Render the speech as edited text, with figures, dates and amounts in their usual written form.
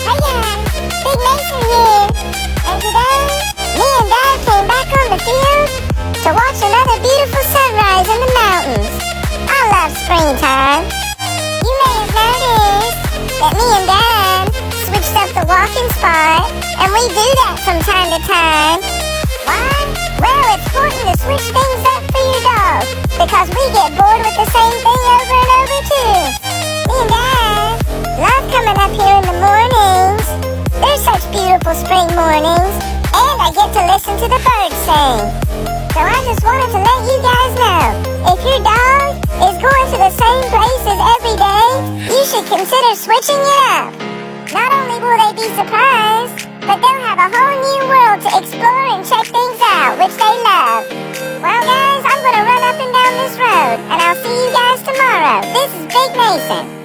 Hey guys, Big Mason here. And today, me and Dad came back on the field to watch another beautiful sunrise in the mountains. I love springtime. You may have noticed that me and Dad switched up the walking spot, and we do that from time to time. Why? Well, it's important to switch things up for your dog, because we get bored with the same thing over and over too. Me and Dad love coming up here in the mornings. They're such beautiful spring mornings, and I get to listen to the birds sing. So I just wanted to let you guys know, if your dog is going to the same places every day, you should consider switching it up. Not only will they be surprised, but they'll have a whole new world to explore and check things out, which they love. Well guys, I'm going to run up and down this road, and I'll see you guys tomorrow. This is Big Mason.